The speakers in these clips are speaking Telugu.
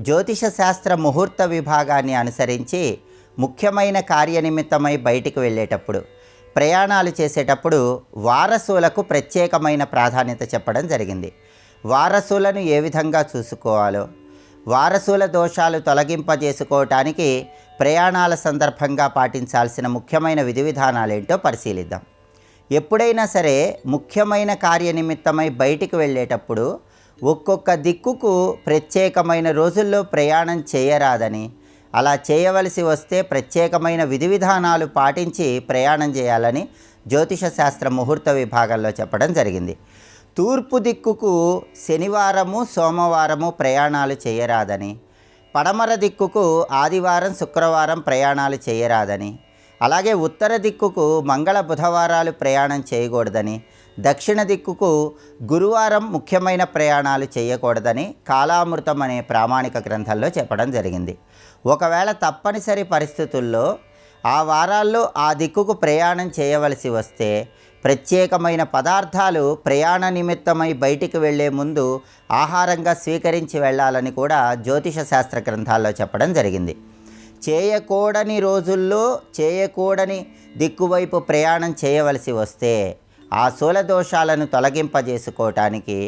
జ్యోతిష శాస్త్ర ముహూర్త విభాగాన్ని అనుసరించి ముఖ్యమైన కార్యనిమిత్తమై బయటికి వెళ్ళేటప్పుడు, ప్రయాణాలు చేసేటప్పుడు వారసులకు ప్రత్యేకమైన ప్రాధాన్యత చెప్పడం జరిగింది. వారసులను ఏ విధంగా చూసుకోవాలో, వారసుల దోషాలు తొలగింపజేసుకోవటానికి ప్రయాణాల సందర్భంగా పాటించాల్సిన ముఖ్యమైన విధి విధానాలు ఏంటో పరిశీలిద్దాం. ఎప్పుడైనా సరే ముఖ్యమైన కార్యనిమిత్తమై బయటికి వెళ్ళేటప్పుడు ఒక్కొక్క దిక్కుకు ప్రత్యేకమైన రోజుల్లో ప్రయాణం చేయరాదని, అలా చేయవలసి వస్తే ప్రత్యేకమైన విధి విధానాలు పాటించి ప్రయాణం చేయాలని జ్యోతిష శాస్త్ర ముహూర్త విభాగంలో చెప్పడం జరిగింది. తూర్పు దిక్కుకు శనివారము సోమవారము ప్రయాణాలు చేయరాదని, పడమర దిక్కుకు ఆదివారం శుక్రవారం ప్రయాణాలు చేయరాదని, అలాగే ఉత్తర దిక్కుకు మంగళ బుధవారాలు ప్రయాణం చేయకూడదని, దక్షిణ దిక్కుకు గురువారం ముఖ్యమైన ప్రయాణాలు చేయకూడదని కాలామృతం అనే ప్రామాణిక గ్రంథంలో చెప్పడం జరిగింది. ఒకవేళ తప్పనిసరి పరిస్థితుల్లో ఆ వారాల్లో ఆ దిక్కుకు ప్రయాణం చేయవలసి వస్తే ప్రత్యేకమైన పదార్థాలు ప్రయాణ నిమిత్తమై బయటికి వెళ్ళే ముందు ఆహారంగా స్వీకరించి వెళ్ళాలని కూడా జ్యోతిష శాస్త్ర గ్రంథాల్లో చెప్పడం జరిగింది. చేయకూడని రోజుల్లో చేయకూడని దిక్కువైపు ప్రయాణం చేయవలసి వస్తే ఆ శూలదోషాలను తొలగింపజేసుకోవటానికి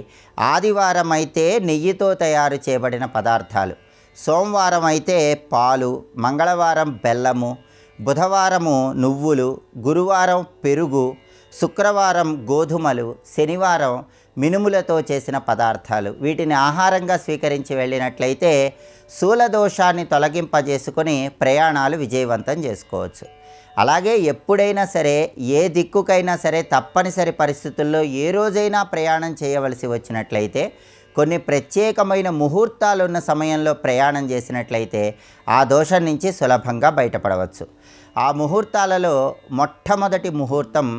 ఆదివారం అయితే నెయ్యితో తయారు చేయబడిన పదార్థాలు, సోమవారం అయితే పాలు, మంగళవారం బెల్లము, బుధవారము నువ్వులు, గురువారం పెరుగు, శుక్రవారం గోధుమలు, శనివారం మినుములతో చేసిన పదార్థాలు, వీటిని ఆహారంగా స్వీకరించి వెళ్ళినట్లయితే శూలదోషాన్ని తొలగింపజేసుకొని ప్రయాణాలు విజయవంతం చేసుకోవచ్చు. అలాగే ఎప్పుడైనా సరే ఏ దిక్కుకైనా సరే తప్పనిసరి పరిస్థితుల్లో ఏ రోజైనా ప్రయాణం చేయవలసి వచ్చినట్లయితే కొన్ని ప్రత్యేకమైన ముహూర్తాలు ఉన్న సమయంలో ప్రయాణం చేసినట్లయితే ఆ దోషం నుంచి సులభంగా బయటపడవచ్చు. ఆ ముహూర్తాలలో మొట్టమొదటి ముహూర్తం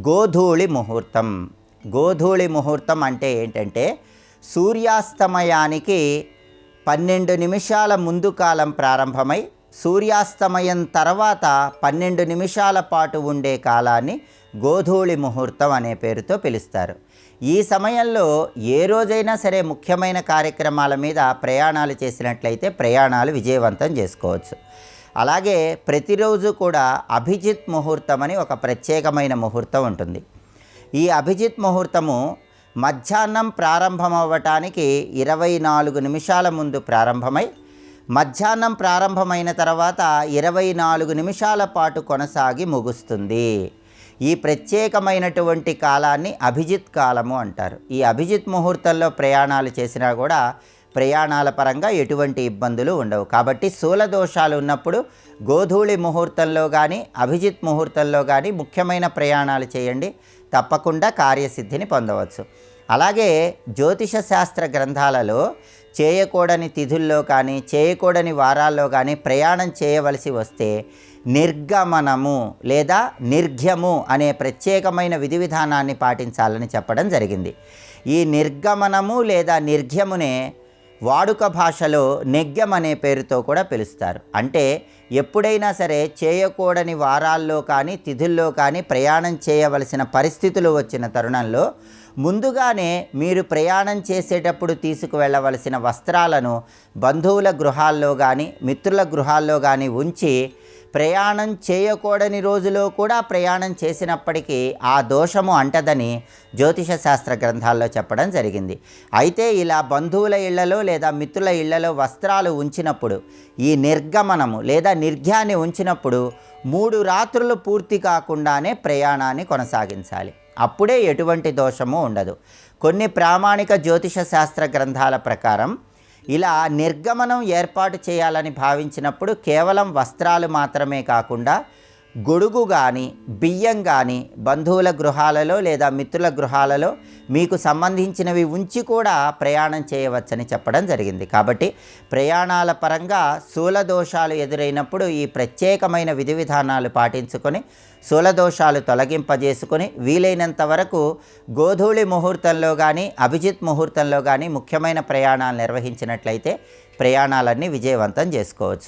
గోధూళి ముహూర్తం. గోధూళి ముహూర్తం అంటే ఏంటంటే సూర్యాస్తమయానికి 12 నిమిషాల ముందు కాలం ప్రారంభమై సూర్యాస్తమయం తర్వాత 12 నిమిషాల పాటు ఉండే కాలాన్ని గోధూళి ముహూర్తం అనే పేరుతో పిలుస్తారు. ఈ సమయంలో ఏ రోజైనా సరే ముఖ్యమైన కార్యక్రమాల మీద ప్రయాణాలు చేసినట్లయితే ప్రయాణాలు విజయవంతం చేసుకోవచ్చు. అలాగే ప్రతిరోజు కూడా అభిజిత్ ముహూర్తం అని ఒక ప్రత్యేకమైన ముహూర్తం ఉంటుంది. ఈ అభిజిత్ ముహూర్తము మధ్యాహ్నం ప్రారంభమవ్వటానికి 24 నిమిషాల ముందు ప్రారంభమై మధ్యాహ్నం ప్రారంభమైన తర్వాత 24 నిమిషాల పాటు కొనసాగి ముగుస్తుంది. ఈ ప్రత్యేకమైనటువంటి కాలాన్ని అభిజిత్ కాలము అంటారు. ఈ అభిజిత్ ముహూర్తంలో ప్రయాణాలు చేసినా కూడా ప్రయాణాల పరంగా ఎటువంటి ఇబ్బందులు ఉండవు. కాబట్టి శూలదోషాలు ఉన్నప్పుడు గోధూళి ముహూర్తంలో కానీ అభిజిత్ ముహూర్తంలో కానీ ముఖ్యమైన ప్రయాణాలు చేయండి, తప్పకుండా కార్యసిద్ధిని పొందవచ్చు. అలాగే జ్యోతిష శాస్త్ర గ్రంథాలలో చేయకూడని తిథుల్లో కానీ చేయకూడని వారాల్లో కానీ ప్రయాణం చేయవలసి వస్తే నిర్గమనము లేదా నిర్ఘ్యము అనే ప్రత్యేకమైన విధి విధానాన్ని పాటించాలని చెప్పడం జరిగింది. ఈ నిర్గమనము లేదా నిర్ఘ్యమునే వాడుక భాషలో నెగ్గం అనే పేరుతో కూడా పిలుస్తారు. అంటే ఎప్పుడైనా సరే చేయకూడని వారాల్లో కానీ తిథుల్లో కానీ ప్రయాణం చేయవలసిన పరిస్థితులు వచ్చిన తరుణంలో ముందుగానే మీరు ప్రయాణం చేసేటప్పుడు తీసుకువెళ్ళవలసిన వస్త్రాలను బంధువుల గృహాల్లో కానీ మిత్రుల గృహాల్లో కానీ ఉంచి ప్రయాణం చేయకూడని రోజులో కూడా ప్రయాణం చేసినప్పటికీ ఆ దోషము అంటదని జ్యోతిష శాస్త్ర గ్రంథాల్లో చెప్పడం జరిగింది. అయితే ఇలా బంధువుల ఇళ్లలో లేదా మిత్రుల ఇళ్లలో వస్త్రాలు ఉంచినప్పుడు ఈ నిర్గమనము లేదా నిర్ఘ్యాన్ని ఉంచినప్పుడు 3 రాత్రులు పూర్తి కాకుండానే ప్రయాణాన్ని కొనసాగించాలి. అప్పుడే ఎటువంటి దోషము ఉండదు. కొన్ని ప్రామాణిక జ్యోతిష శాస్త్ర గ్రంథాల ప్రకారం ఇలా నిర్గమనం ఏర్పాటు చేయాలని భావించినప్పుడు కేవలం వస్త్రాలు మాత్రమే కాకుండా గొడుగు కానీ బియ్యం కానీ బంధువుల గృహాలలో లేదా మిత్రుల గృహాలలో మీకు సంబంధించినవి ఉంచి కూడా ప్రయాణం చేయవచ్చని చెప్పడం జరిగింది. కాబట్టి ప్రయాణాల పరంగా శూలదోషాలు ఎదురైనప్పుడు ఈ ప్రత్యేకమైన విధి విధానాలు పాటించుకొని శూలదోషాలు తొలగింపజేసుకొని వీలైనంత వరకు గోధూళి ముహూర్తంలో కానీ అభిజిత్ ముహూర్తంలో కానీ ముఖ్యమైన ప్రయాణాలు నిర్వహించినట్లయితే ప్రయాణాలన్నీ విజయవంతం చేసుకోవచ్చు.